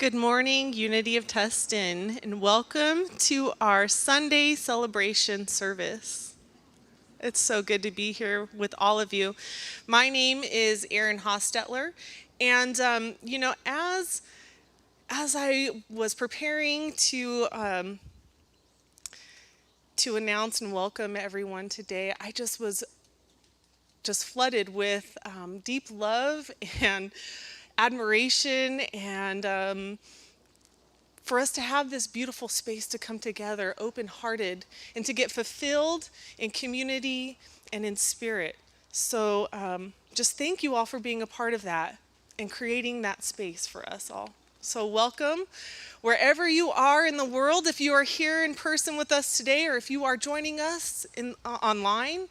Good morning, Unity of Tustin, and welcome to our Sunday celebration service. It's so good to be here with all of you. My name is Erin Hostetler, and as I was preparing to announce and welcome everyone today, I was flooded with deep love and admiration and for us to have this beautiful space to come together open-hearted and to get fulfilled in community and in spirit. So just thank you all for being a part of that and creating that space for us all. So welcome wherever you are in the world. If you are here in person with us today or if you are joining us online,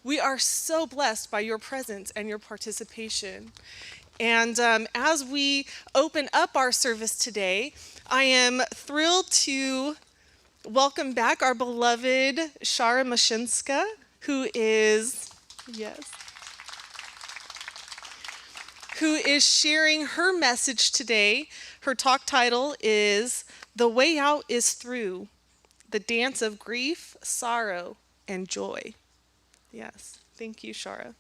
we are so blessed by your presence and your participation. And as we open up our service today, I am thrilled to welcome back our beloved Shara Moscinska, who is sharing her message today. Her talk title is "The Way Out is Through: The Dance of Grief, Sorrow, and Joy." Yes, thank you, Shara.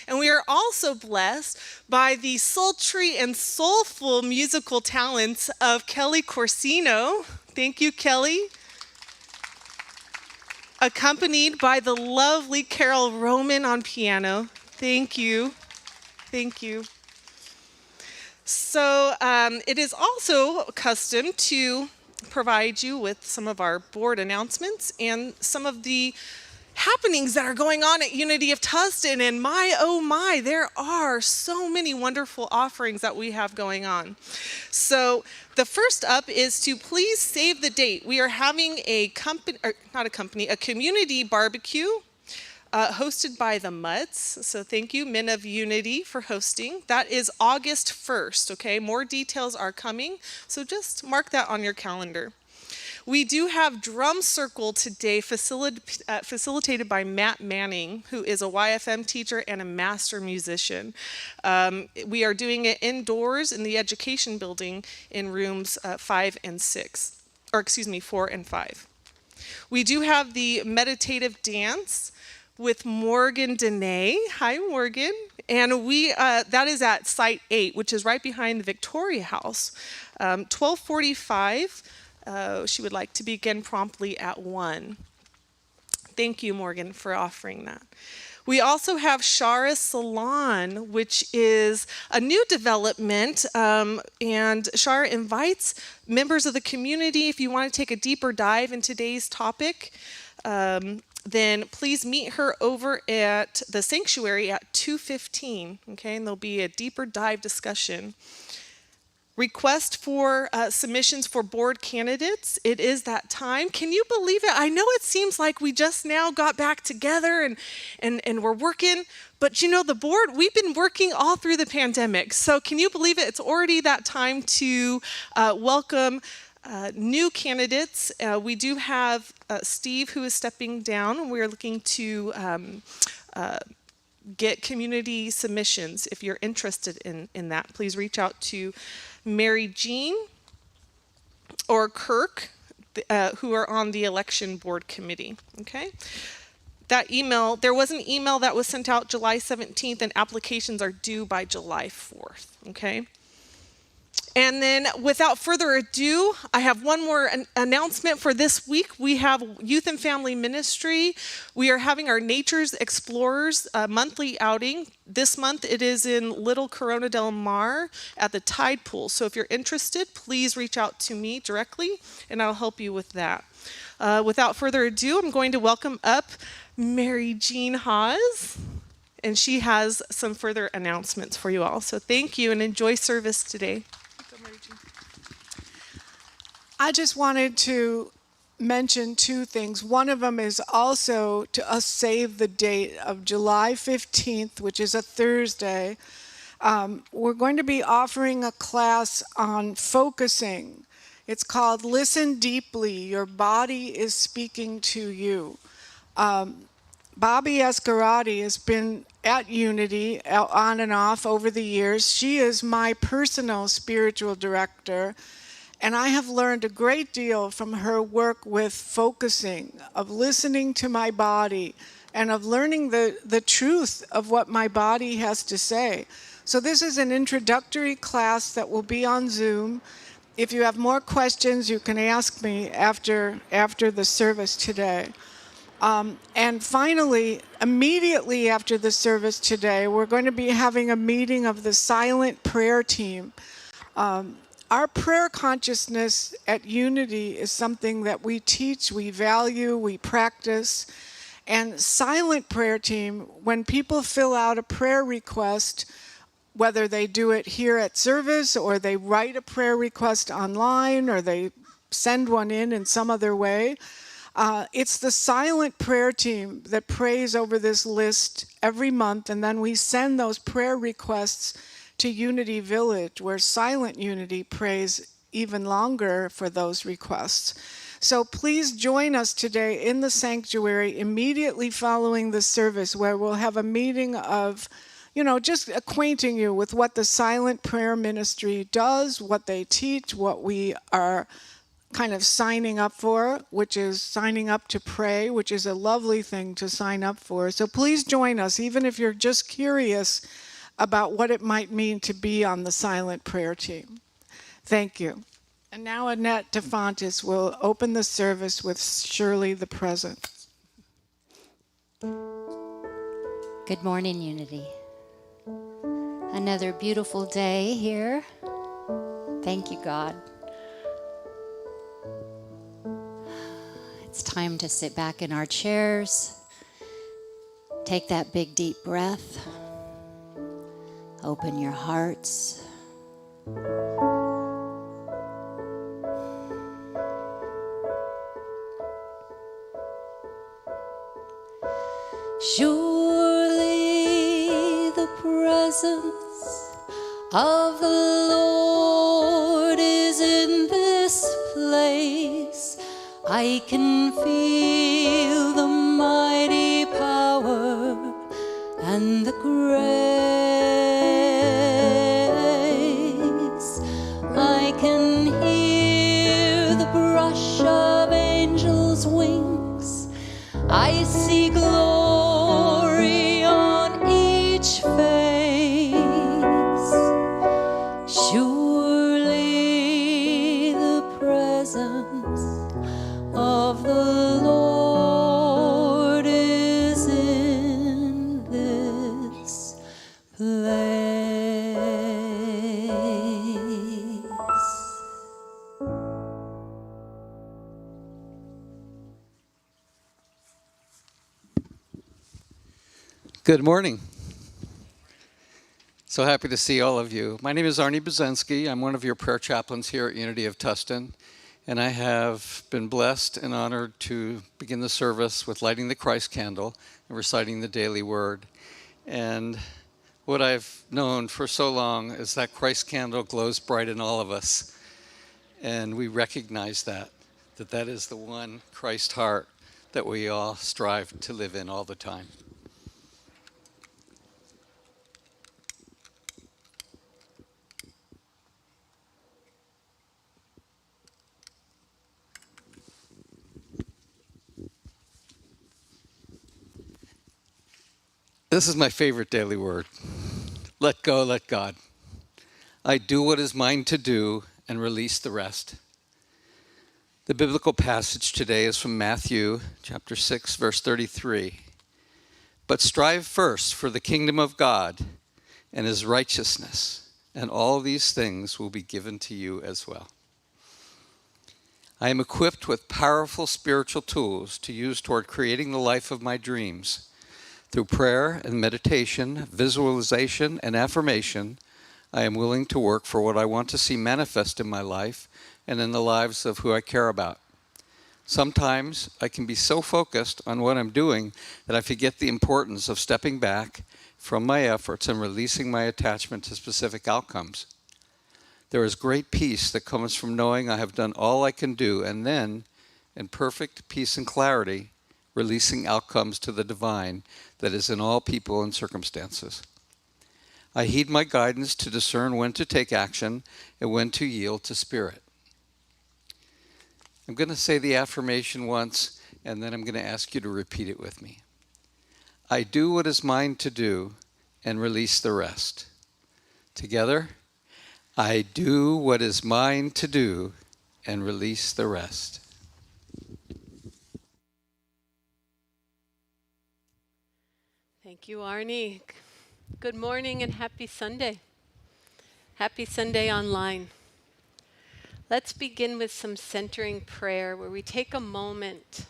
And we are also blessed by the sultry and soulful musical talents of Kelly Corsino. Thank you, Kelly. Accompanied by the lovely Carol Roman on piano. Thank you. Thank you. So it is also custom to provide you with some of our board announcements and some of the happenings that are going on at Unity of Tustin. And oh my, there are so many wonderful offerings that we have going on. So the first up is to please save the date. We are having a community barbecue hosted by the Mutts. So thank you, Men of Unity, for hosting. That is August 1st, okay? More details are coming, so just mark that on your calendar. We do have Drum Circle today, facilitated by Matt Manning, who is a YFM teacher and a master musician. We are doing it indoors in the education building in rooms 4 and 5. We do have the meditative dance with Morgan Dene. Hi, Morgan. And that is at Site 8, which is right behind the Victoria House. 12:45. She would like to begin promptly at 1. Thank you, Morgan, for offering that. We also have Shara Salon, which is a new development, and Shara invites members of the community. If you want to take a deeper dive in today's topic, then please meet her over at the sanctuary at 2:15, okay? And there'll be a deeper dive discussion. Request for submissions for board candidates. It is that time. Can you believe it? I know it seems like we just now got back together and we're working, but you know, the board, we've been working all through the pandemic. So can you believe it? It's already that time to welcome new candidates. We do have Steve, who is stepping down, and we're looking to get community submissions. If you're interested in that, please reach out to Mary Jean or Kirk, who are on the election board committee, okay? That email, there was an email that was sent out July 17th, and applications are due by July 4th, okay? And then without further ado, I have one more announcement for this week. We have Youth and Family Ministry. We are having our Nature's Explorers monthly outing. This month it is in Little Corona del Mar at the Tide Pool. So if you're interested, please reach out to me directly and I'll help you with that. Without further ado, I'm going to welcome up Mary Jean Hawes, and she has some further announcements for you all. So thank you and enjoy service today. I just wanted to mention two things. One of them is also to us save the date of July 15th, which is a Thursday. We're going to be offering a class on focusing. It's called Listen Deeply, Your Body is Speaking to You. Bobby Escarati has been at Unity on and off over the years. She is my personal spiritual director, and I have learned a great deal from her work with focusing, of listening to my body, and of learning the truth of what my body has to say. So this is an introductory class that will be on Zoom. If you have more questions, you can ask me after the service today. And finally, immediately after the service today, we're going to be having a meeting of the silent prayer team. Our prayer consciousness at Unity is something that we teach, we value, we practice. And silent prayer team, when people fill out a prayer request, whether they do it here at service or they write a prayer request online or they send one in some other way, it's the silent prayer team that prays over this list every month, and then we send those prayer requests to Unity Village, where Silent Unity prays even longer for those requests. So please join us today in the sanctuary immediately following the service, where we'll have a meeting of, just acquainting you with what the silent prayer ministry does, what they teach, what we are kind of signing up for, which is signing up to pray, which is a lovely thing to sign up for. So please join us, even if you're just curious about what it might mean to be on the silent prayer team. Thank you. And now Annette DeFontis will open the service with Surely the Presence. Good morning, Unity. Another beautiful day here. Thank you, God. It's time to sit back in our chairs, take that big deep breath, open your hearts. Surely the presence of the Lord is in this place. I can feel the mighty power and the grace. I can hear the brush of angels' wings. I see glory on each face. Surely the presence of the Lord is in this place. Good morning. So happy to see all of you. My name is Arnie Buzensky. I'm one of your prayer chaplains here at Unity of Tustin, and I have been blessed and honored to begin the service with lighting the Christ candle and reciting the daily word. And what I've known for so long is that Christ candle glows bright in all of us, and we recognize that is the one Christ heart that we all strive to live in all the time. This is my favorite daily word. Let go, let God. I do what is mine to do and release the rest. The biblical passage today is from Matthew chapter 6, verse 33. But strive first for the kingdom of God and his righteousness, and all these things will be given to you as well. I am equipped with powerful spiritual tools to use toward creating the life of my dreams. Through prayer and meditation, visualization, and affirmation, I am willing to work for what I want to see manifest in my life and in the lives of who I care about. Sometimes I can be so focused on what I'm doing that I forget the importance of stepping back from my efforts and releasing my attachment to specific outcomes. There is great peace that comes from knowing I have done all I can do, and then, in perfect peace and clarity, releasing outcomes to the divine that is in all people and circumstances. I heed my guidance to discern when to take action and when to yield to Spirit. I'm going to say the affirmation once, and then I'm going to ask you to repeat it with me. I do what is mine to do and release the rest. Together, I do what is mine to do and release the rest. Thank you, Arnie. Good morning and happy Sunday. Happy Sunday online. Let's begin with some centering prayer where we take a moment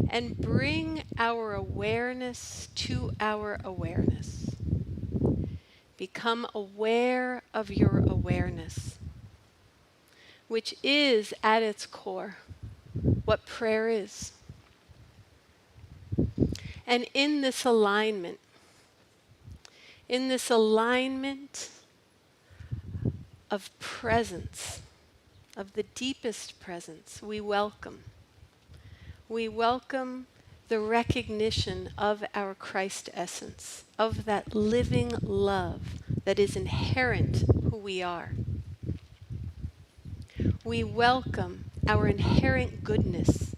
and bring our awareness to our awareness. Become aware of your awareness, which is at its core what prayer is. And in this alignment of presence, of the deepest presence, we welcome the recognition of our Christ essence, of that living love that is inherent who we are. We welcome our inherent goodness,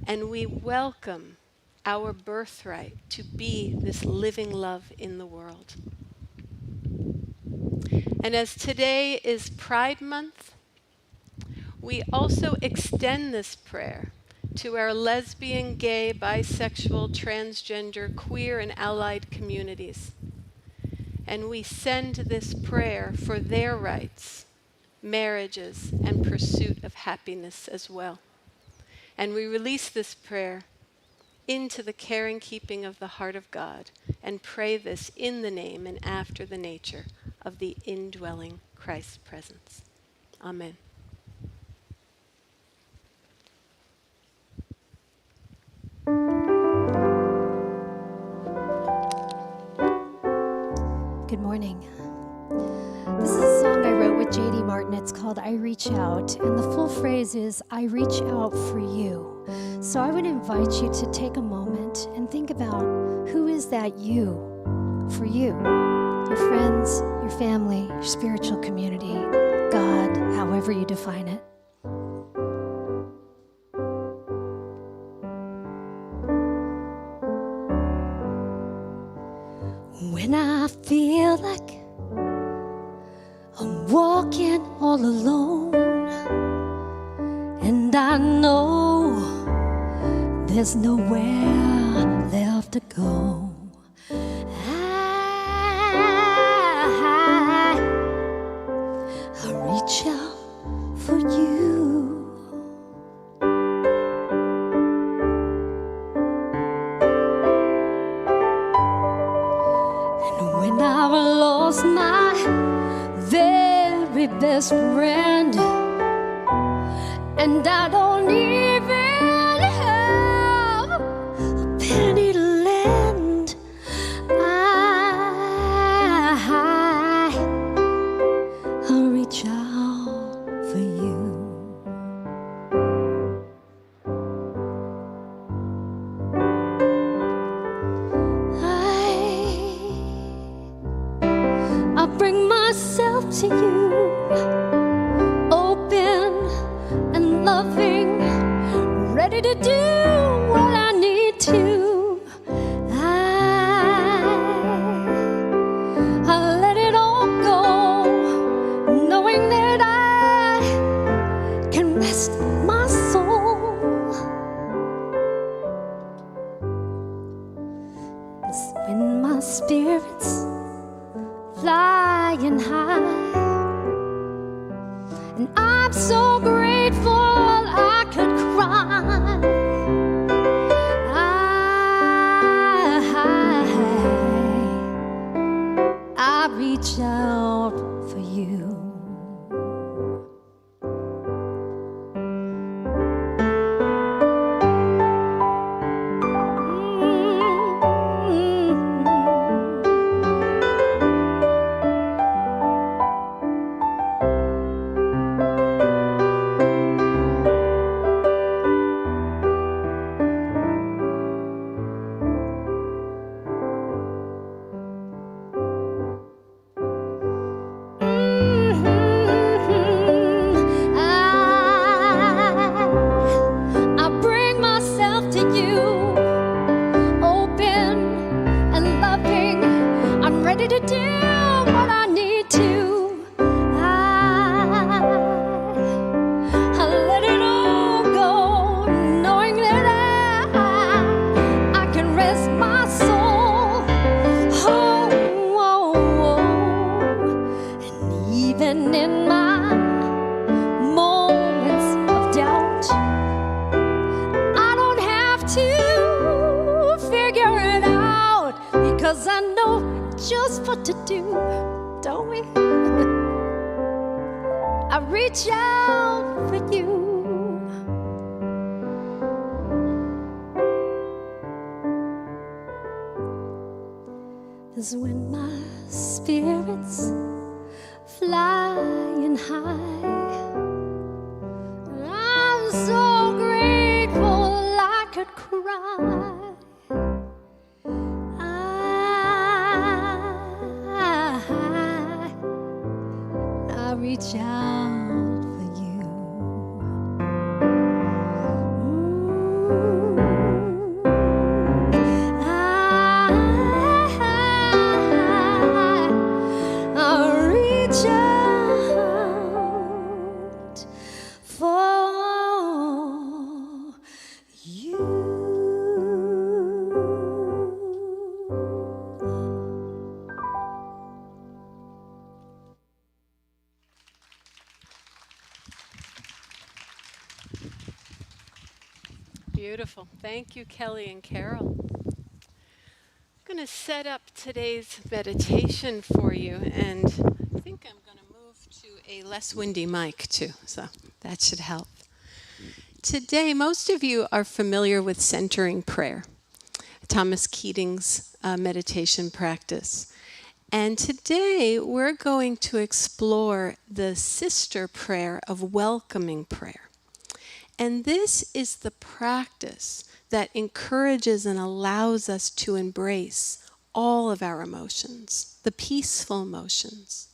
and we welcome our birthright to be this living love in the world. And as today is Pride Month, we also extend this prayer to our lesbian, gay, bisexual, transgender, queer, and allied communities. And we send this prayer for their rights, marriages, and pursuit of happiness as well. And we release this prayer into the care and keeping of the heart of God, and pray this in the name and after the nature of the indwelling Christ presence. Amen. Good morning. This is a song I wrote with J.D. Martin. It's called I Reach Out, and the full phrase is, I reach out for you. So I would invite you to take a moment and think about who is that you for you, your friends, your family, your spiritual community, God, however you define it. When I feel like I'm walking all alone, and I know there's nowhere left to go, I reach out for you. And when I've lost my very best friend, and I don't even have a penny to lend, I'll reach out for you. I bring myself to you, open and loving, ready to do what I need to. I let it all go, knowing that I can rest my soul. It's when my spirit's flying high, and I'm so grateful I could cry. I reach out for you. ready to do what I need to. I let it all go, knowing that I can rest my soul. Oh, oh, oh. And even in my moments of doubt, I don't have to figure it out, because I know just what to do, don't we? I reach out for you. 'Cause when my spirits flying high, I'm so grateful I could cry. I reach out for you. I reach out for you. Beautiful. Thank you, Kelly and Carol. I'm going to set up today's meditation for you, and I think I'm going to move to a less windy mic too, so that should help. Today, most of you are familiar with centering prayer, Thomas Keating's meditation practice. And today, we're going to explore the sister prayer of welcoming prayer. And this is the practice that encourages and allows us to embrace all of our emotions, the peaceful emotions,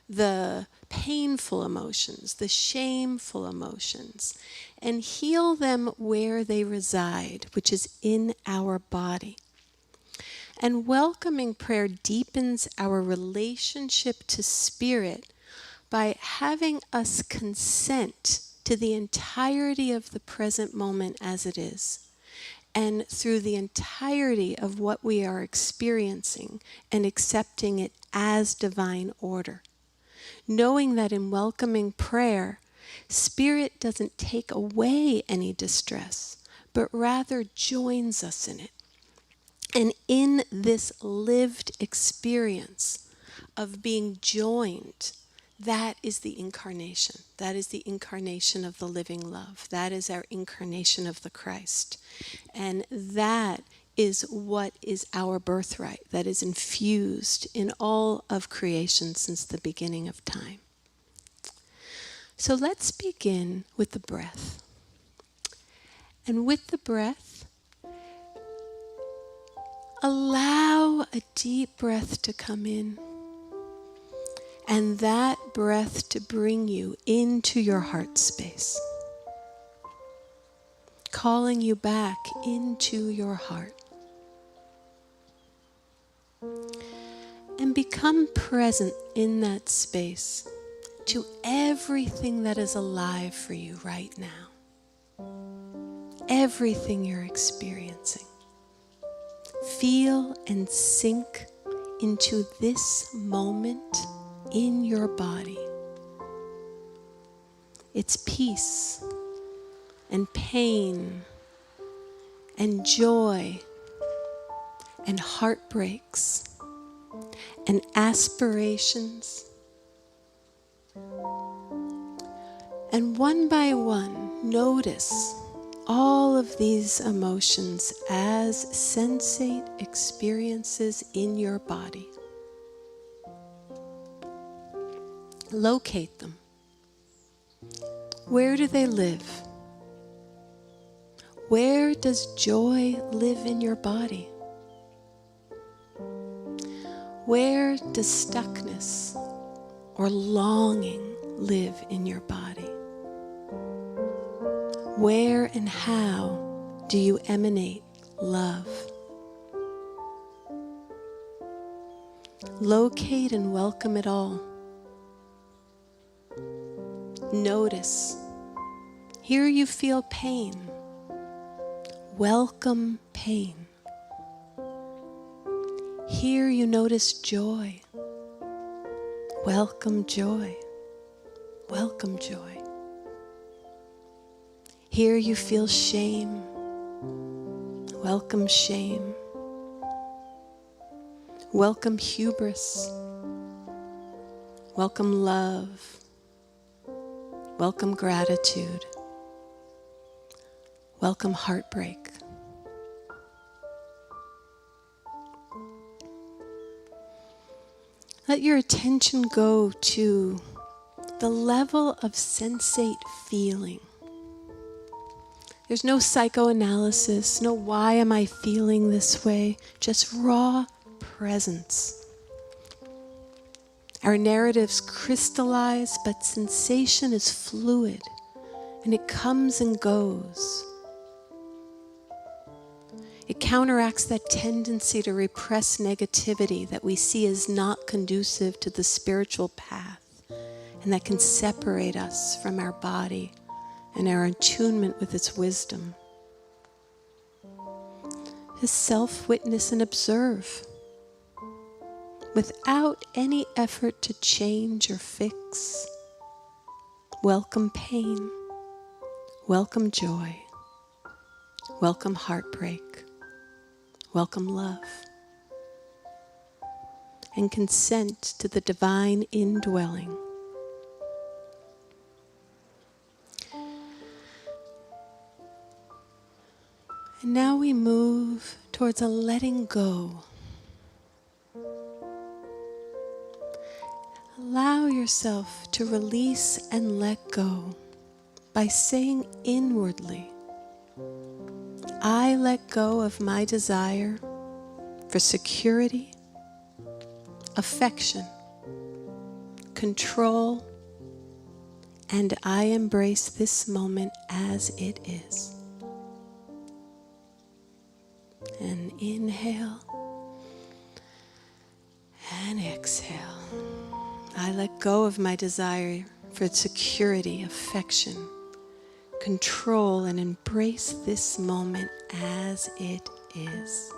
the painful emotions, the shameful emotions, and heal them where they reside, which is in our body. And welcoming prayer deepens our relationship to Spirit by having us consent to the entirety of the present moment as it is, and through the entirety of what we are experiencing and accepting it as divine order. Knowing that in welcoming prayer, Spirit doesn't take away any distress, but rather joins us in it. And in this lived experience of being joined, that is the incarnation. That is the incarnation of the living love. That is our incarnation of the Christ. And that is what is our birthright, that is infused in all of creation since the beginning of time. So let's begin with the breath. And with the breath, allow a deep breath to come in. And that breath to bring you into your heart space. Calling you back into your heart. And become present in that space to everything that is alive for you right now. Everything you're experiencing. Feel and sink into this moment in your body. It's peace and pain and joy and heartbreaks and aspirations. And one by one, notice all of these emotions as sensate experiences in your body. Locate them. Where do they live? Where does joy live in your body? Where does stuckness or longing live in your body? Where and how do you emanate love? Locate and welcome it all. Notice. Here you feel pain. Welcome pain. Here you notice joy. Welcome joy. Welcome joy. Here you feel shame. Welcome shame. Welcome hubris. Welcome love. Welcome gratitude. Welcome heartbreak. Let your attention go to the level of sensate feeling. There's no psychoanalysis, no why am I feeling this way, just raw presence. Our narratives crystallize, but sensation is fluid, and it comes and goes. It counteracts that tendency to repress negativity that we see as not conducive to the spiritual path, and that can separate us from our body and our attunement with its wisdom. Just self-witness and observe, without any effort to change or fix. Welcome pain. Welcome joy. Welcome heartbreak. Welcome love. And consent to the divine indwelling. And now we move towards a letting go. Allow yourself to release and let go by saying inwardly, I let go of my desire for security, affection, control, and I embrace this moment as it is. And inhale and exhale. I let go of my desire for security, affection, control, and embrace this moment as it is.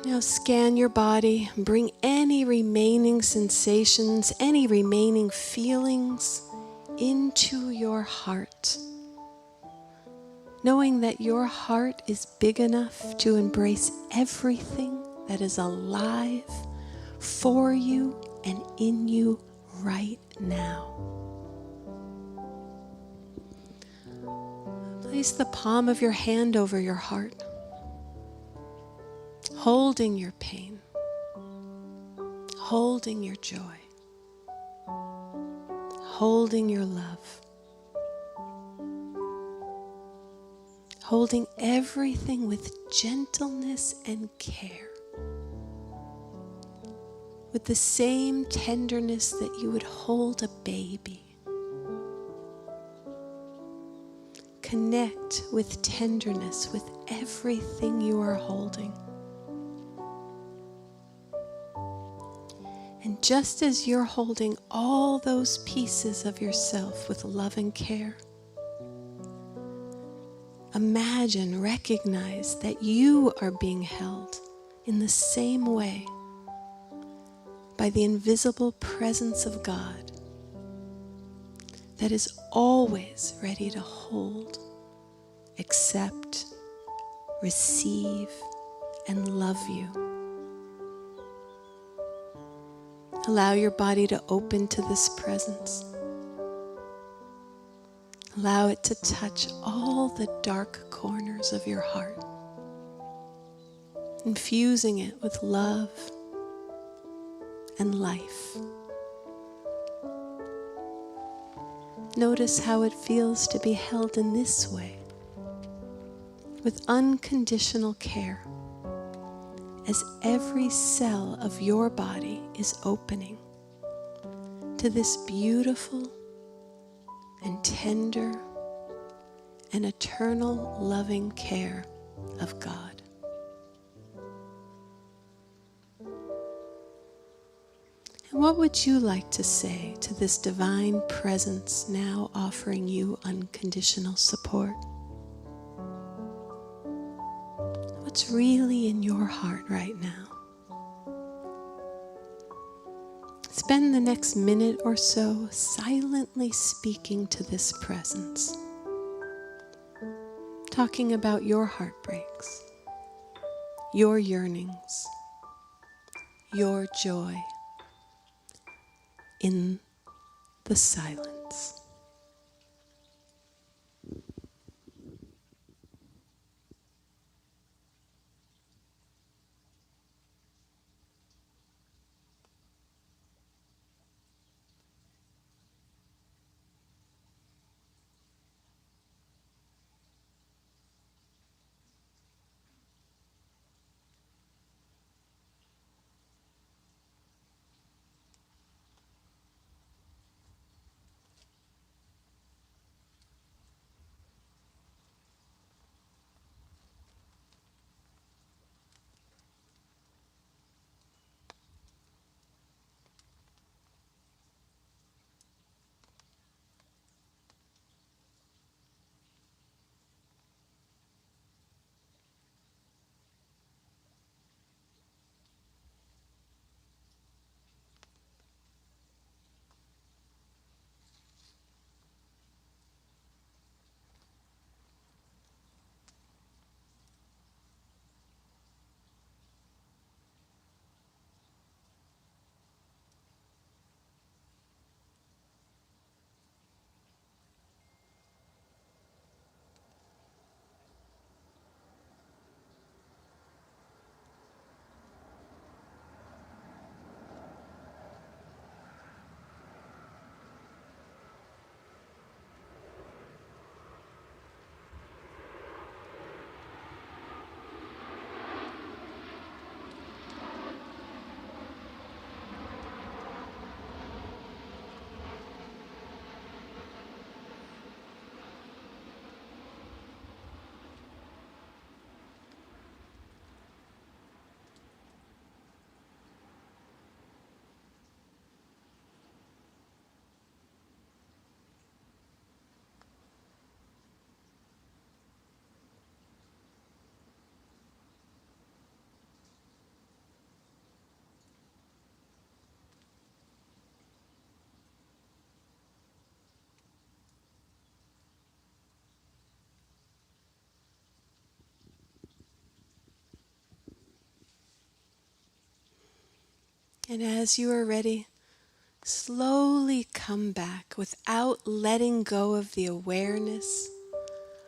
Now scan your body, bring any remaining sensations, any remaining feelings into your heart, knowing that your heart is big enough to embrace everything that is alive for you and in you right now. Place the palm of your hand over your heart, holding your pain, holding your joy, holding your love, holding everything with gentleness and care, with the same tenderness that you would hold a baby. Connect with tenderness with everything you are holding. And just as you're holding all those pieces of yourself with love and care, imagine, recognize that you are being held in the same way by the invisible presence of God that is always ready to hold, accept, receive, and love you. Allow your body to open to this presence. Allow it to touch all the dark corners of your heart, infusing it with love and life. Notice how it feels to be held in this way, with unconditional care, as every cell of your body is opening to this beautiful and tender and eternal loving care of God. And what would you like to say to this divine presence now offering you unconditional support? What's really in your heart right now? Spend the next minute or so silently speaking to this presence, talking about your heartbreaks, your yearnings, your joy in the silence. And as you are ready, slowly come back without letting go of the awareness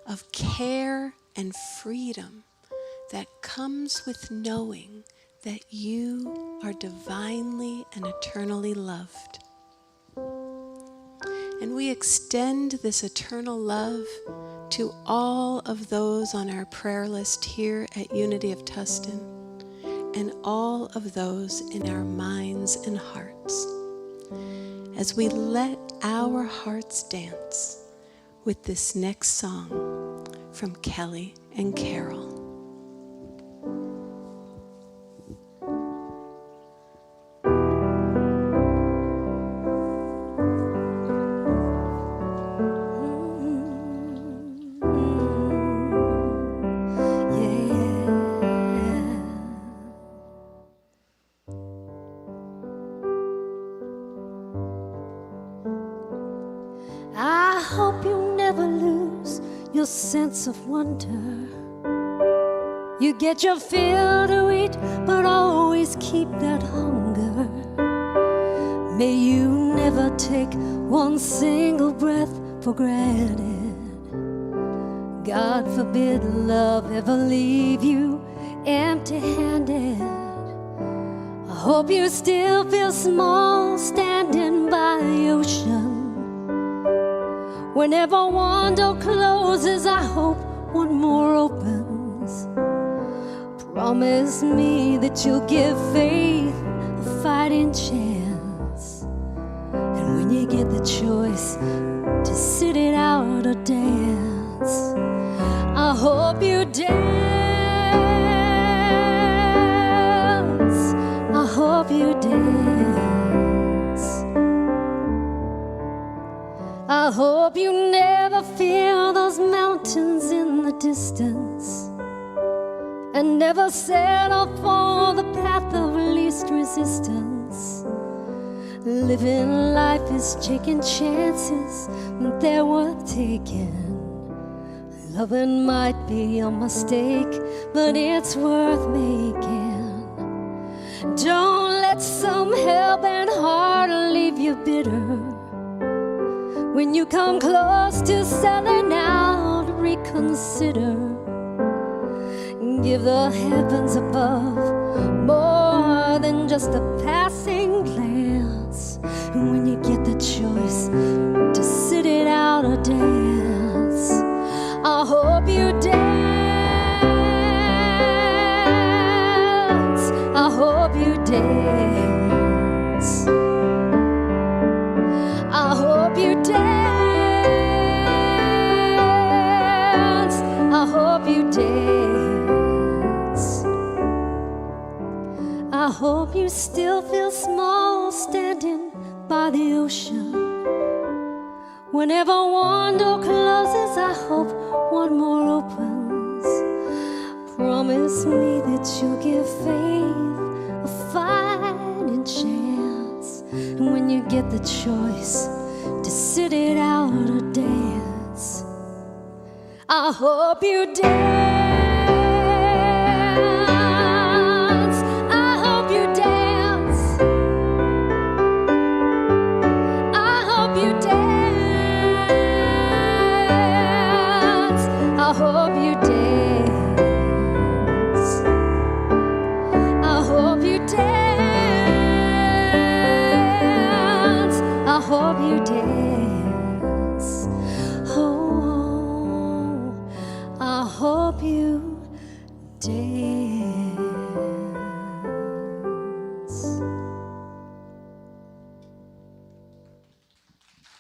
of care and freedom that comes with knowing that you are divinely and eternally loved. And we extend this eternal love to all of those on our prayer list here at Unity of Tustin, and all of those in our minds and hearts, as we let our hearts dance with this next song from Kelly and Carol. I hope you never lose your sense of wonder. You get your fill to eat, but always keep that hunger. May you never take one single breath for granted. God forbid love ever leave you empty-handed. I hope you still feel small standing by the ocean. Whenever one door closes, I hope one more opens. Promise me that you'll give faith a fighting chance. And when you get the choice to sit it out or dance, hope you never feel those mountains in the distance, and never settle for the path of least resistance. Living life is taking chances, they're worth taking. Loving might be a mistake, but it's worth making. Don't let some hell-bent heart leave you bitter. When you come close to selling out, reconsider. Give the heavens above more than just a passing glance. And when you get the choice to sit it out or dance, I hope you dance. I hope you dance. I hope you dance. I hope you dance. I hope you still feel small standing by the ocean. Whenever one door closes, I hope one more opens. Promise me that you'll give faith a fighting chance. And when you get the choice to sit it out or dance, I hope you dance. I hope you dance. I hope you dance. I hope you dance. I hope you dance. I hope you dance. Oh, I hope you dance.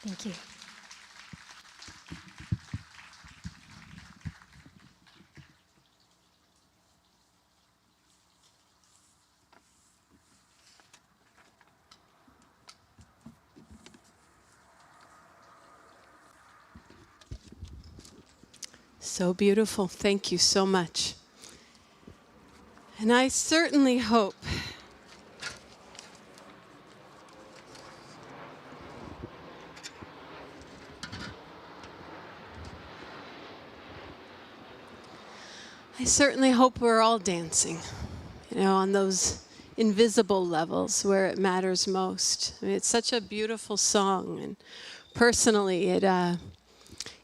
Thank you. So beautiful. Thank you so much. And I certainly hope we're all dancing, on those invisible levels where it matters most. I mean, it's such a beautiful song, and personally,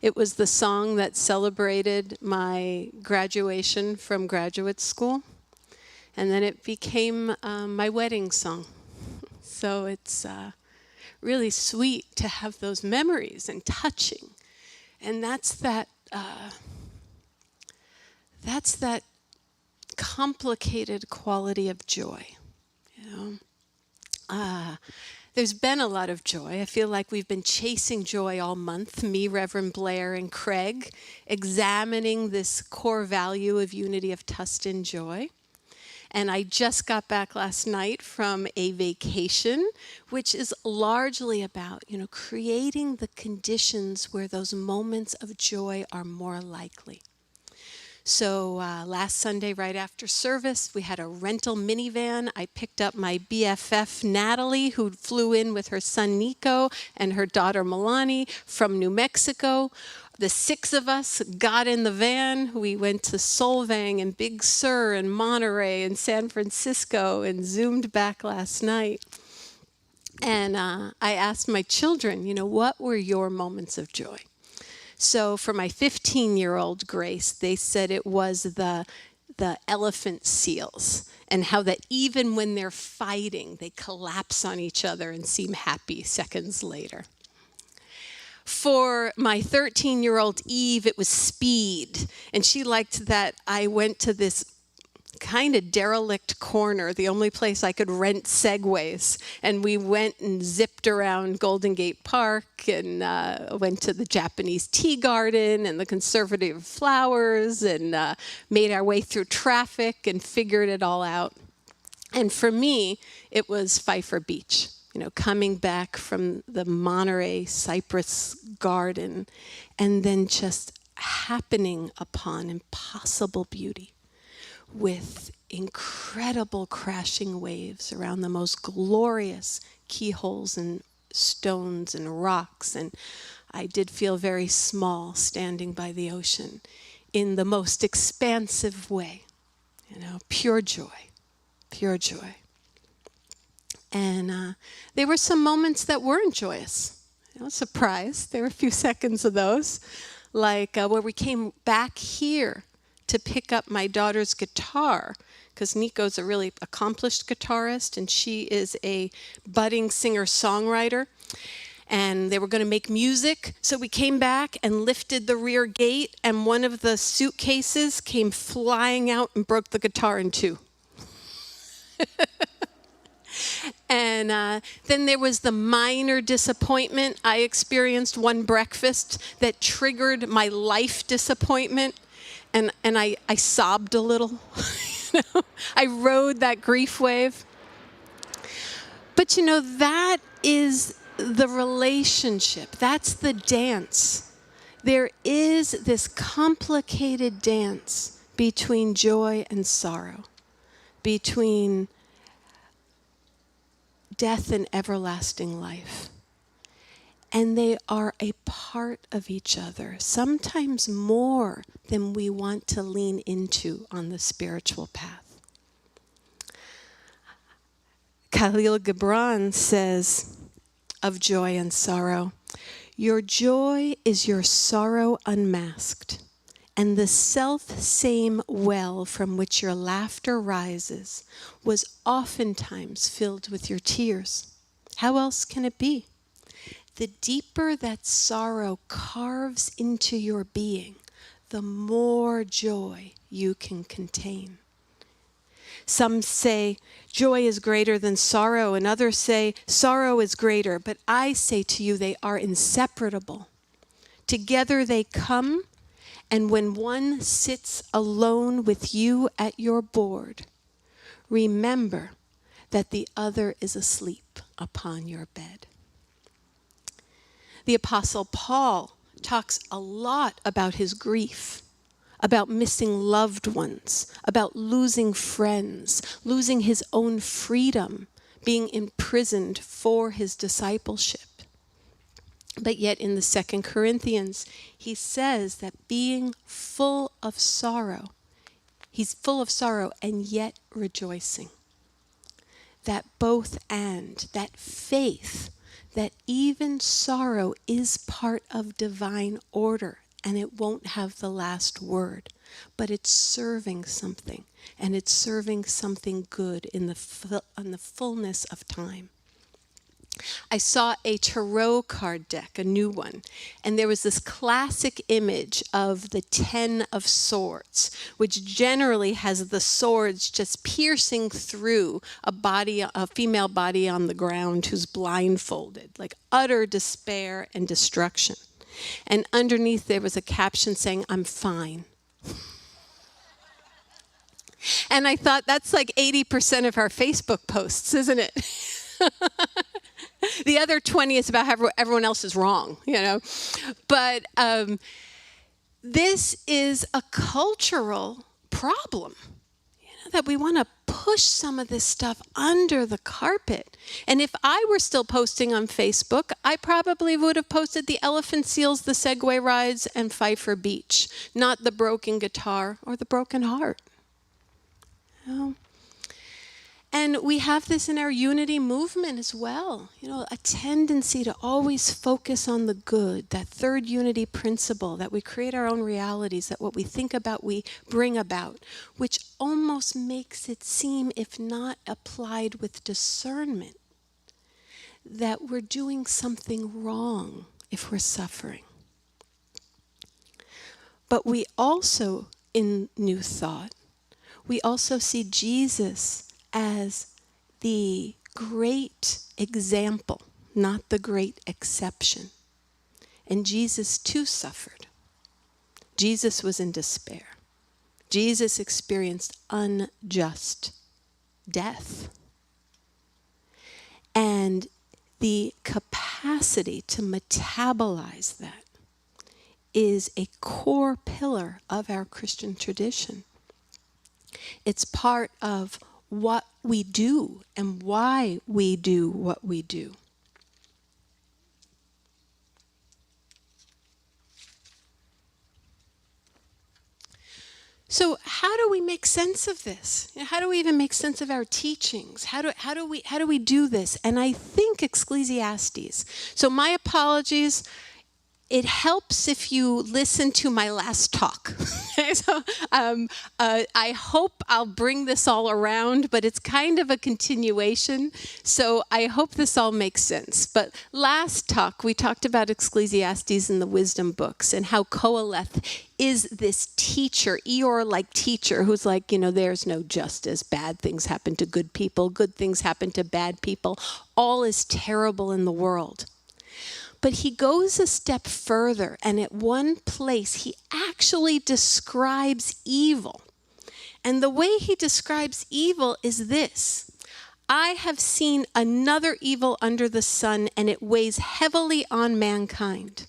it was the song that celebrated my graduation from graduate school, and then it became my wedding song. So it's really sweet to have those memories and touching, and that's that complicated quality of joy. There's been a lot of joy. I feel like we've been chasing joy all month, me, Reverend Blair, and Craig, examining this core value of unity of Tustin joy. And I just got back last night from a vacation, which is largely about, creating the conditions where those moments of joy are more likely. So last Sunday, right after service, we had a rental minivan. I picked up my BFF, Natalie, who flew in with her son, Nico, and her daughter, Milani, from New Mexico. The 6 of us got in the van. We went to Solvang and Big Sur and Monterey and San Francisco and zoomed back last night. And I asked my children, what were your moments of joy? So for my 15-year-old Grace, they said it was the elephant seals, and how that even when they're fighting, they collapse on each other and seem happy seconds later. For my 13-year-old Eve, it was speed, and she liked that I went to this kind of derelict corner, the only place I could rent Segways. And we went and zipped around Golden Gate Park and went to the Japanese tea garden and the conservative flowers and made our way through traffic and figured it all out. And for me, it was Pfeiffer Beach. coming back from the Monterey Cypress garden and then just happening upon impossible beauty with incredible crashing waves around the most glorious keyholes and stones and rocks. And I did feel very small standing by the ocean in the most expansive way, pure joy, pure joy. And there were some moments that weren't joyous. Surprise. There were a few seconds of those, like where we came back here to pick up my daughter's guitar, because Nico's a really accomplished guitarist, and she is a budding singer-songwriter. And they were going to make music, so we came back and lifted the rear gate, and one of the suitcases came flying out and broke the guitar in two. And then there was the minor disappointment. I experienced one breakfast that triggered my life disappointment, and I sobbed a little. I rode that grief wave. But that is the relationship. That's the dance. There is this complicated dance between joy and sorrow, between death and everlasting life. And they are a part of each other, sometimes more than we want to lean into on the spiritual path. Khalil Gibran says of joy and sorrow, "Your joy is your sorrow unmasked, and the self-same well from which your laughter rises was oftentimes filled with your tears. How else can it be? The deeper that sorrow carves into your being, the more joy you can contain." Some say joy is greater than sorrow, and others say sorrow is greater, but I say to you they are inseparable. Together they come, and when one sits alone with you at your board, remember that the other is asleep upon your bed. The Apostle Paul talks a lot about his grief, about missing loved ones, about losing friends, losing his own freedom, being imprisoned for his discipleship. But yet in the 2 Corinthians, he says that being full of sorrow, he's full of sorrow and yet rejoicing. That both and, that faith, that even sorrow is part of divine order, and it won't have the last word, but it's serving something, and it's serving something good in the fullness of time. I saw a tarot card deck, a new one, and there was this classic image of the 10 of Swords, which generally has the swords just piercing through a female body on the ground who's blindfolded, like utter despair and destruction. And underneath there was a caption saying, "I'm fine." And I thought, that's like 80% of our Facebook posts, isn't it? The other 20 is about how everyone else is wrong, But this is a cultural problem, that we want to push some of this stuff under the carpet. And if I were still posting on Facebook, I probably would have posted the elephant seals, the Segway rides, and Pfeiffer Beach, not the broken guitar or the broken heart. And we have this in our unity movement as well. A tendency to always focus on the good, that third unity principle, that we create our own realities, that what we think about, we bring about, which almost makes it seem, if not applied with discernment, that we're doing something wrong if we're suffering. But we also, in New Thought, we also see Jesus as the great example, not the great exception. And Jesus too suffered. Jesus was in despair. Jesus experienced unjust death. And the capacity to metabolize that is a core pillar of our Christian tradition. It's part of what we do and why we do what we do. So how do we make sense of this? How do we even make sense of our teachings? How do we do this? And I think Ecclesiastes. So my apologies. It helps if you listen to my last talk. So I hope I'll bring this all around, but it's kind of a continuation. So I hope this all makes sense. But last talk, we talked about Ecclesiastes in the wisdom books and how Qoheleth is this teacher, Eeyore-like teacher, who's like, there's no justice. Bad things happen to good people. Good things happen to bad people. All is terrible in the world. But he goes a step further, and at one place he actually describes evil. And the way he describes evil is this: I have seen another evil under the sun, and it weighs heavily on mankind.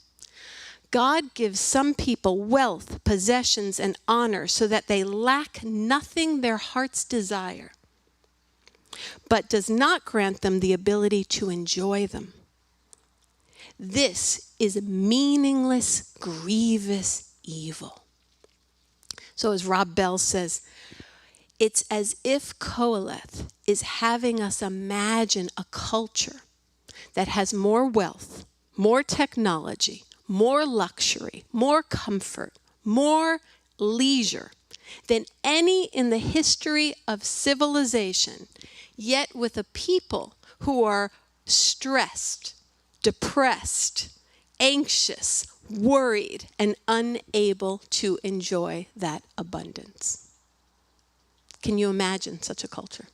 God gives some people wealth, possessions, and honor so that they lack nothing their hearts desire, but does not grant them the ability to enjoy them. This is meaningless, grievous evil. So as Rob Bell says, it's as if Qoheleth is having us imagine a culture that has more wealth, more technology, more luxury, more comfort, more leisure than any in the history of civilization, yet with a people who are stressed, depressed, anxious, worried, and unable to enjoy that abundance. Can you imagine such a culture?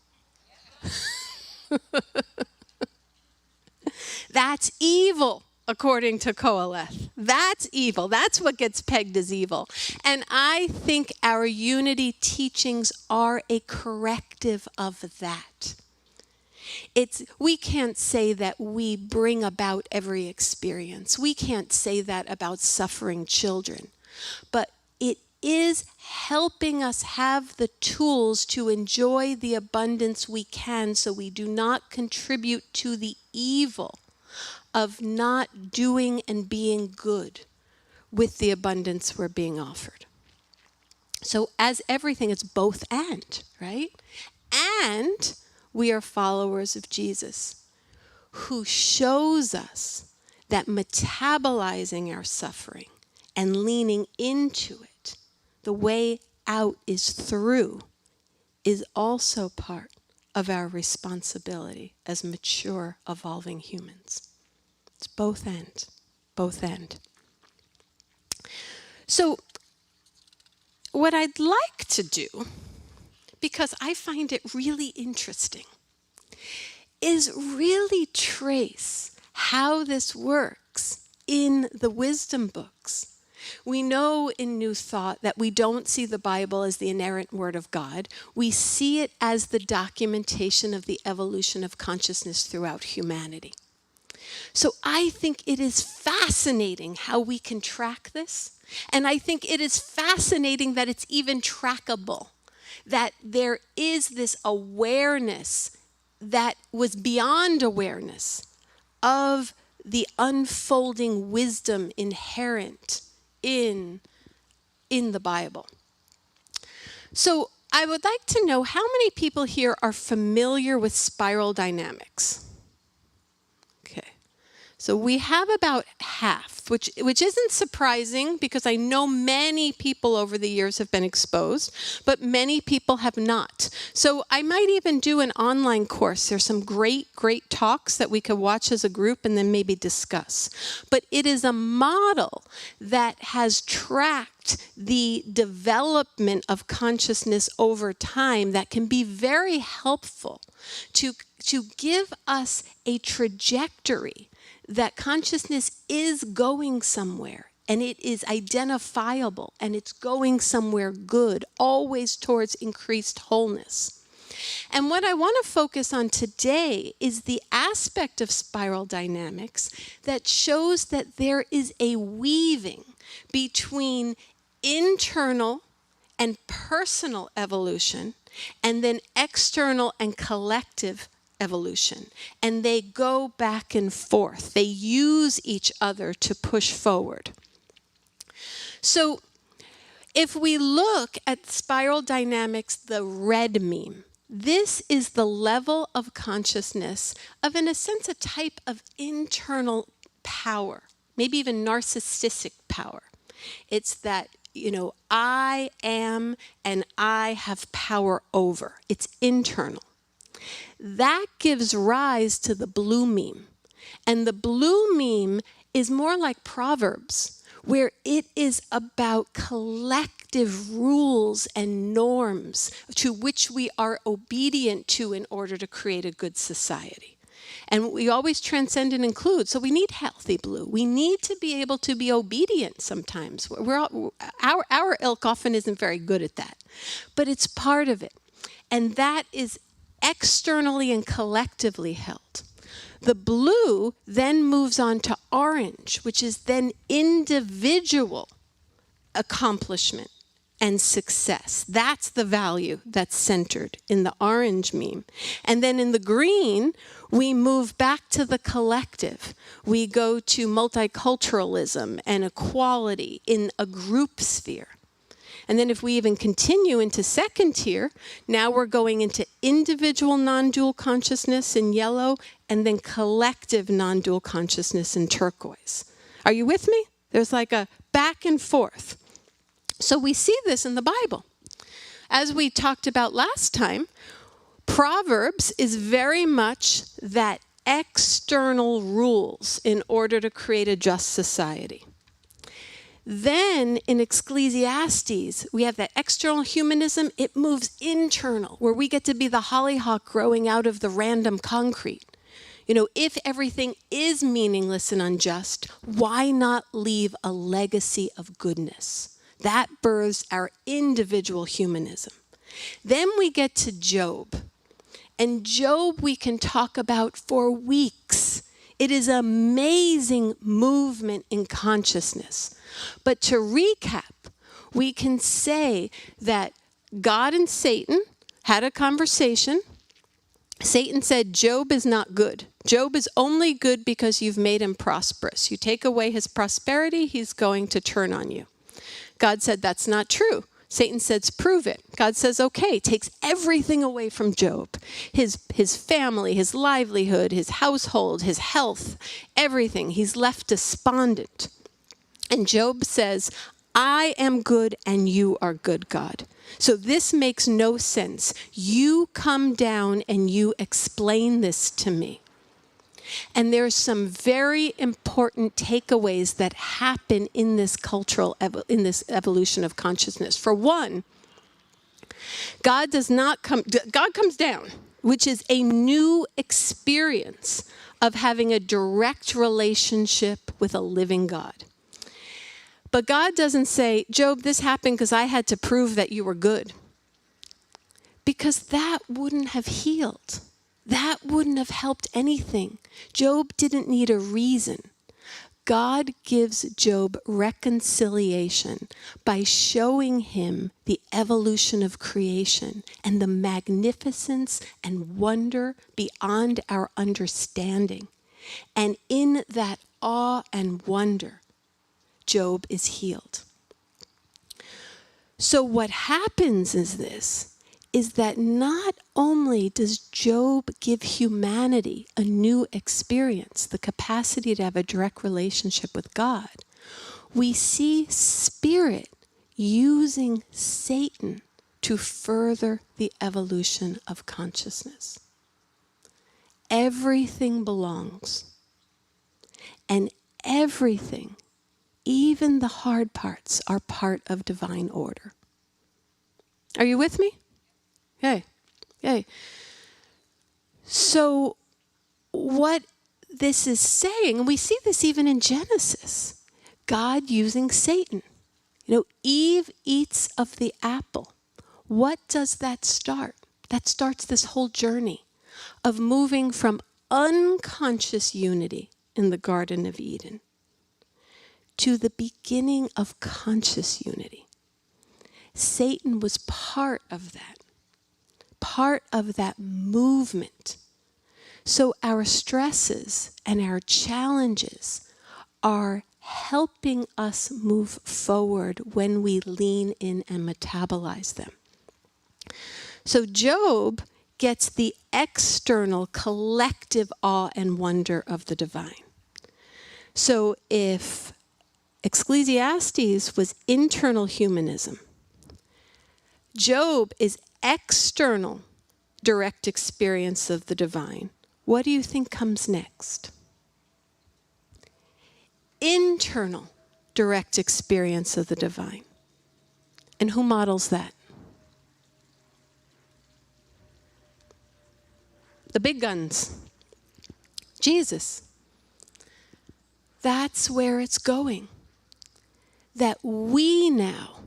That's evil, according to Qoheleth. That's evil. That's what gets pegged as evil. And I think our unity teachings are a corrective of that. We can't say that we bring about every experience. We can't say that about suffering children. But it is helping us have the tools to enjoy the abundance we can, so we do not contribute to the evil of not doing and being good with the abundance we're being offered. So as everything, it's both and, right? And we are followers of Jesus, who shows us that metabolizing our suffering and leaning into it, the way out is through, is also part of our responsibility as mature, evolving humans. It's both and, both and. So what I'd like to do, because I find it really interesting, is really trace how this works in the wisdom books. We know in New Thought that we don't see the Bible as the inerrant word of God. We see it as the documentation of the evolution of consciousness throughout humanity. So I think it is fascinating how we can track this. And I think it is fascinating that it's even trackable, that there is this awareness that was beyond awareness of the unfolding wisdom inherent in the Bible. So I would like to know how many people here are familiar with spiral dynamics? Okay. So we have about half, which isn't surprising because I know many people over the years have been exposed, but many people have not. So I might even do an online course. There's some great talks that we could watch as a group and then maybe discuss. But it is a model that has tracked the development of consciousness over time that can be very helpful to give us a trajectory that consciousness is going somewhere, and it is identifiable, and it's going somewhere good, always towards increased wholeness. And what I want to focus on today is the aspect of spiral dynamics that shows that there is a weaving between internal and personal evolution and then external and collective evolution. And they go back and forth. They use each other to push forward. So if we look at spiral dynamics, the red meme, this is the level of consciousness of, in a sense, a type of internal power, maybe even narcissistic power. It's that, I am and I have power over. It's internal. That gives rise to the blue meme. And the blue meme is more like Proverbs, where it is about collective rules and norms to which we are obedient to in order to create a good society. And we always transcend and include, so we need healthy blue. We need to be able to be obedient sometimes. Our ilk often isn't very good at that, but it's part of it. And that is externally and collectively held. The blue then moves on to orange, which is then individual accomplishment and success. That's the value that's centered in the orange meme. And then in the green, we move back to the collective. We go to multiculturalism and equality in a group sphere. And then if we even continue into second tier, now we're going into individual non-dual consciousness in yellow and then collective non-dual consciousness in turquoise. Are you with me? There's like a back and forth. So we see this in the Bible. As we talked about last time, Proverbs is very much that external rules in order to create a just society. Then in Ecclesiastes, we have that external humanism. It moves internal, where we get to be the hollyhock growing out of the random concrete. If everything is meaningless and unjust, why not leave a legacy of goodness? That births our individual humanism. Then we get to Job. And Job we can talk about for weeks. It is amazing movement in consciousness. But to recap, we can say that God and Satan had a conversation. Satan said, Job is not good. Job is only good because you've made him prosperous. You take away his prosperity, he's going to turn on you. God said, that's not true. Satan says, prove it. God says, okay, takes everything away from Job. His family, his livelihood, his household, his health, everything. He's left despondent. And Job says, I am good and you are good, God. So this makes no sense. You come down and you explain this to me. And there's some very important takeaways that happen in this in this evolution of consciousness. For one, God comes down, which is a new experience of having a direct relationship with a living God. But God doesn't say, Job, this happened because I had to prove that you were good. Because that wouldn't have healed. That wouldn't have helped anything. Job didn't need a reason. God gives Job reconciliation by showing him the evolution of creation and the magnificence and wonder beyond our understanding. And in that awe and wonder, Job is healed. So what happens is that not only does Job give humanity a new experience, the capacity to have a direct relationship with God, we see Spirit using Satan to further the evolution of consciousness. Everything belongs. And everything, even the hard parts, are part of divine order. Are you with me? Yay. So what this is saying, and we see this even in Genesis, God using Satan. Eve eats of the apple. What does that start? That starts this whole journey of moving from unconscious unity in the Garden of Eden to the beginning of conscious unity. Satan was part of that movement. So our stresses and our challenges are helping us move forward when we lean in and metabolize them. So Job gets the external collective awe and wonder of the divine. So if Ecclesiastes was internal humanism, Job is external direct experience of the divine. What do you think comes next? Internal direct experience of the divine. And who models that? The big guns. Jesus. That's where it's going. That we now,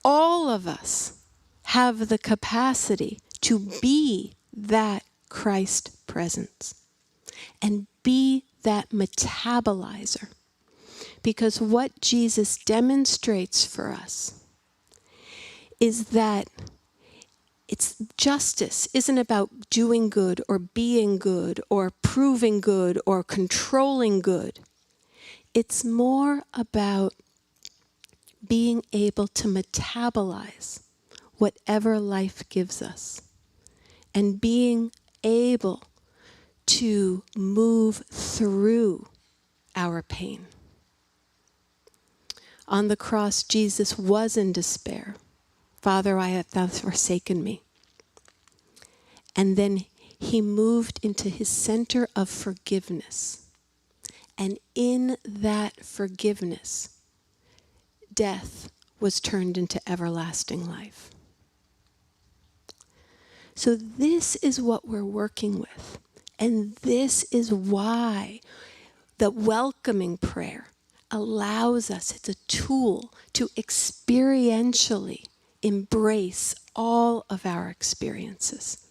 all of us, have the capacity to be that Christ presence and be that metabolizer. Because what Jesus demonstrates for us is that justice isn't about doing good or being good or proving good or controlling good. It's more about being able to metabolize whatever life gives us and being able to move through our pain. On the cross, Jesus was in despair. Father, why hast thou forsaken me? And then he moved into his center of forgiveness. And in that forgiveness, death was turned into everlasting life. So this is what we're working with. And this is why the welcoming prayer allows us, it's a tool to experientially embrace all of our experiences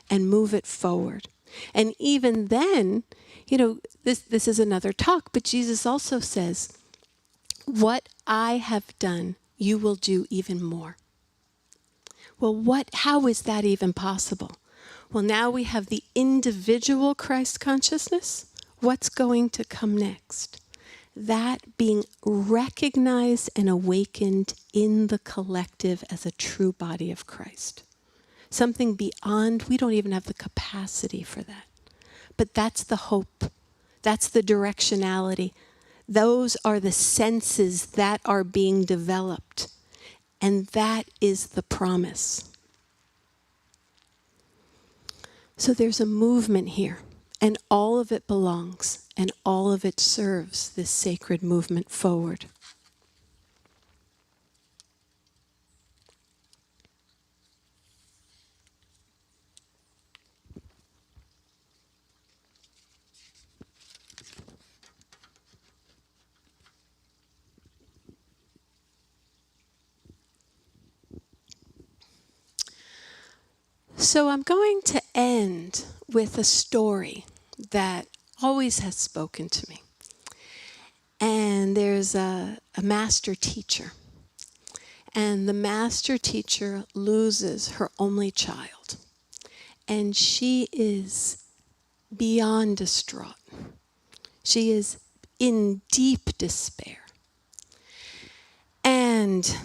and move it forward. And even then, this is another talk, but Jesus also says, what I have done, you will do even more. Well, how is that even possible? Well, now we have the individual Christ consciousness. What's going to come next? That being recognized and awakened in the collective as a true body of Christ. Something beyond, we don't even have the capacity for that. But that's the hope. That's the directionality. Those are the senses that are being developed. And that is the promise. So there's a movement here, and all of it belongs, and all of it serves this sacred movement forward. So I'm going to end with a story that always has spoken to me. And there's a master teacher. And the master teacher loses her only child. And she is beyond distraught. She is in deep despair. And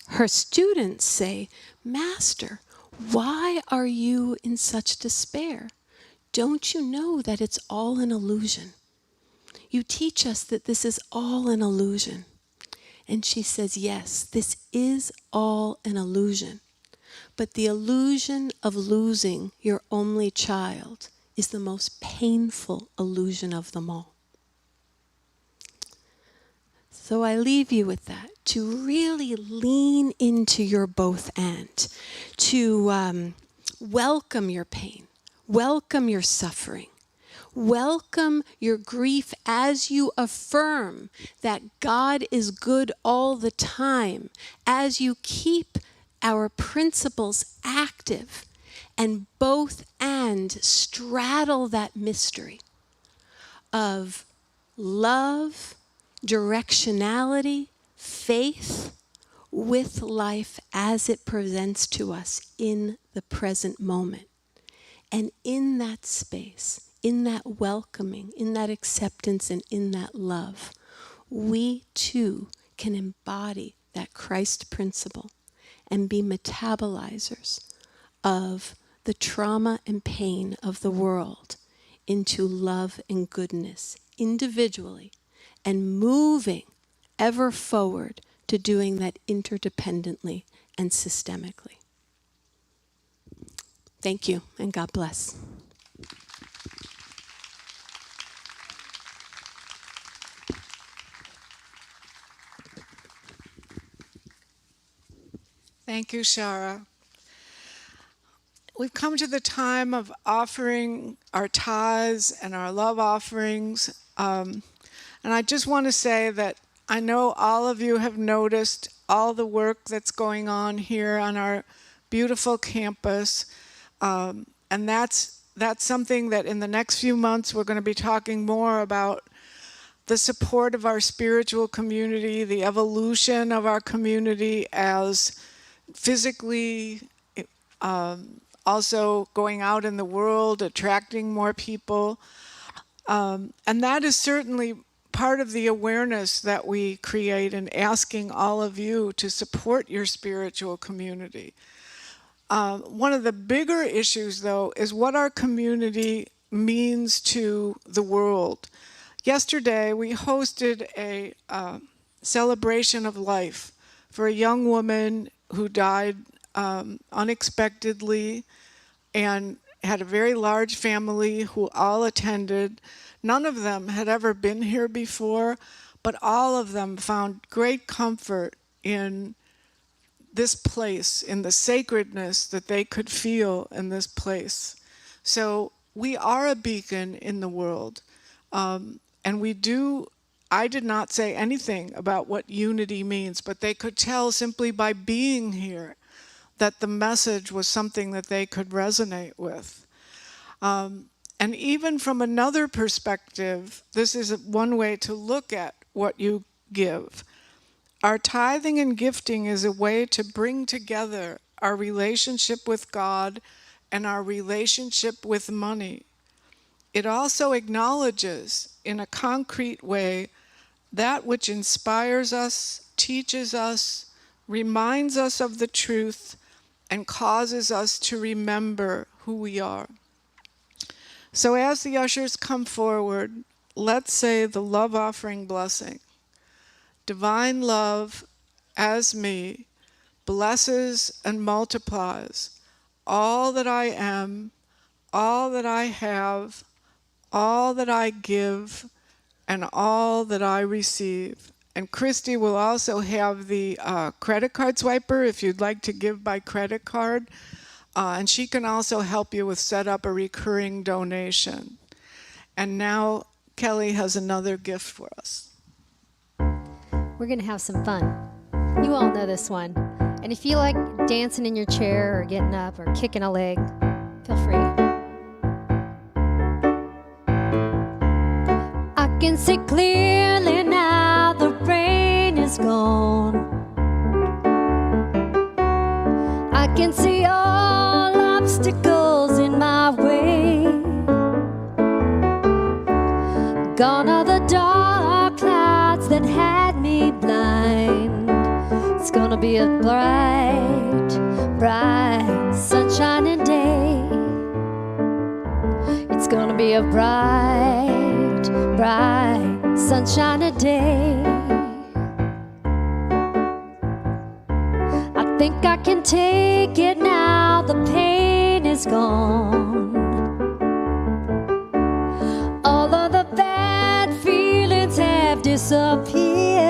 her students say, Master, why are you in such despair? Don't you know that it's all an illusion? You teach us that this is all an illusion. And she says, yes, this is all an illusion. But the illusion of losing your only child is the most painful illusion of them all. So I leave you with that, to really lean into your both and, to welcome your pain, welcome your suffering, welcome your grief as you affirm that God is good all the time, as you keep our principles active, and both and straddle that mystery of love, directionality, faith, with life as it presents to us in the present moment. And in that space, in that welcoming, in that acceptance, and in that love, we too can embody that Christ principle and be metabolizers of the trauma and pain of the world into love and goodness individually, and moving ever forward to doing that interdependently and systemically. Thank you, and God bless. Thank you, Shara. We've come to the time of offering our tithes and our love offerings. And I just want to say that I know all of you have noticed all the work that's going on here on our beautiful campus. And that's something that in the next few months we're going to be talking more about: the support of our spiritual community, the evolution of our community as physically, also going out in the world, attracting more people. And that is certainly part of the awareness that we create in asking all of you to support your spiritual community. One of the bigger issues, though, is what our community means to the world. Yesterday, we hosted a celebration of life for a young woman who died unexpectedly and had a very large family who all attended. None of them had ever been here before, but all of them found great comfort in this place, in the sacredness that they could feel in this place. So we are a beacon in the world. And I did not say anything about what unity means, but they could tell simply by being here that the message was something that they could resonate with. And even from another perspective, this is one way to look at what you give. Our tithing and gifting is a way to bring together our relationship with God and our relationship with money. It also acknowledges, in a concrete way, that which inspires us, teaches us, reminds us of the truth, and causes us to remember who we are. So as the ushers come forward, let's say the love offering blessing. Divine love, as me, blesses and multiplies all that I am, all that I have, all that I give, and all that I receive. And Christy will also have the credit card swiper if you'd like to give by credit card. And she can also help you with set up a recurring donation. And now Kelly has another gift for us. We're going to have some fun. You all know this one. And if you like dancing in your chair or getting up or kicking a leg, feel free. I can see clearly now the rain is gone. I can see all obstacles in my way. Gone are the dark clouds that had me blind. It's gonna be a bright, bright, sunshiny day. It's gonna be a bright, bright, sunshiny day. I think I can take it now, the pain is gone. All of the bad feelings have disappeared.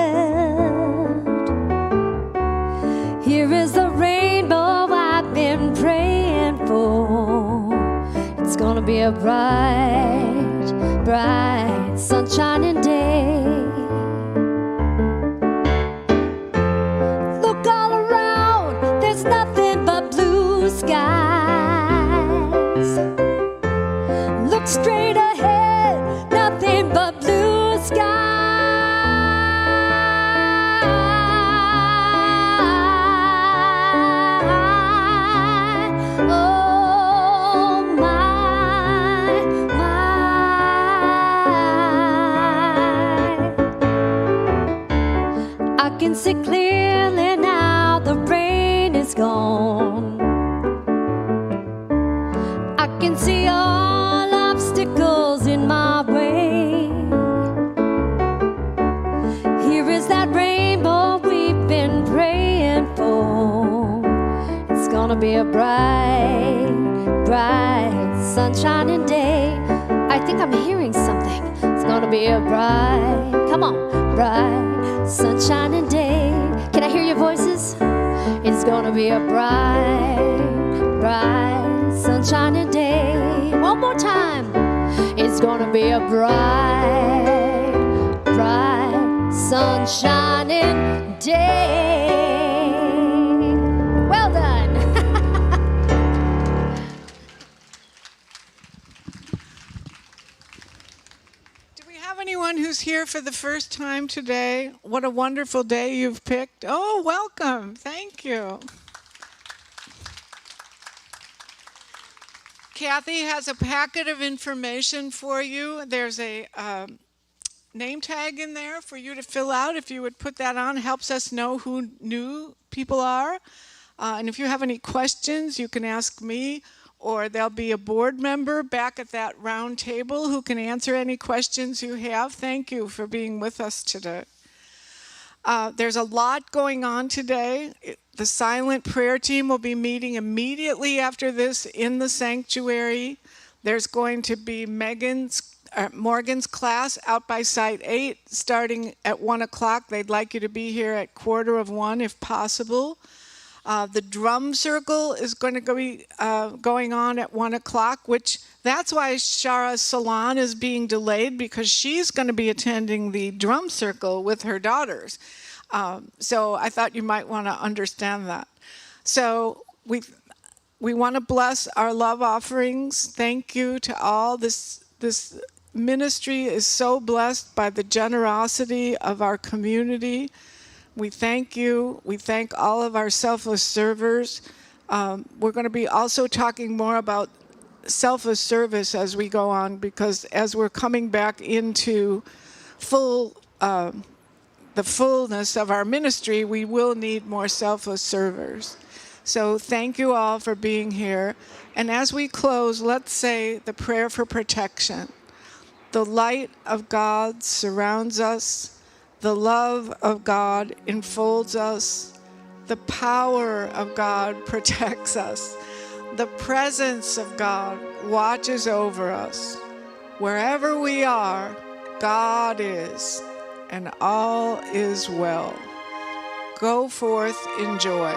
Here is the rainbow I've been praying for. It's gonna be a bright, bright, sunshiny day. Look all around, there's is nothing but blue skies. Look straight ahead, nothing but blue skies. Oh my, my. I can see clearly now, the rain is gone. I can see all obstacles in my way. Here is that rainbow we've been praying for. It's gonna be a bright, bright, sunshining day. I think I'm hearing something. It's gonna be a bright, come on, bright, sunshining day. Can I hear your voices? It's gonna be a bright, bright, sunshining day. One more time. It's gonna be a bright, bright, sunshining day. Well done. Do we have anyone who's here for the first time today? What a wonderful day you've picked. Oh, welcome. Thank you. Kathy has a packet of information for you. There's a name tag in there for you to fill out. If you would put that on, it helps us know who new people are. And if you have any questions, you can ask me, or there'll be a board member back at that round table who can answer any questions you have. Thank you for being with us today. There's a lot going on today. The silent prayer team will be meeting immediately after this in the sanctuary. There's going to be Morgan's class out by Site 8 starting at 1 o'clock. They'd like you to be here at 1:45 if possible. The drum circle is going to be going on at 1 o'clock, which that's why Shara's salon is being delayed, because she's going to be attending the drum circle with her daughters. So I thought you might want to understand that. So we want to bless our love offerings. Thank you to all. This ministry is so blessed by the generosity of our community. We thank you. We thank all of our selfless servers. We're going to be also talking more about selfless service as we go on, because as we're coming back into the fullness of our ministry, we will need more selfless servers. So thank you all for being here. And as we close, let's say the prayer for protection. The light of God surrounds us. The love of God enfolds us. The power of God protects us. The presence of God watches over us. Wherever we are, God is, and all is well. Go forth in joy.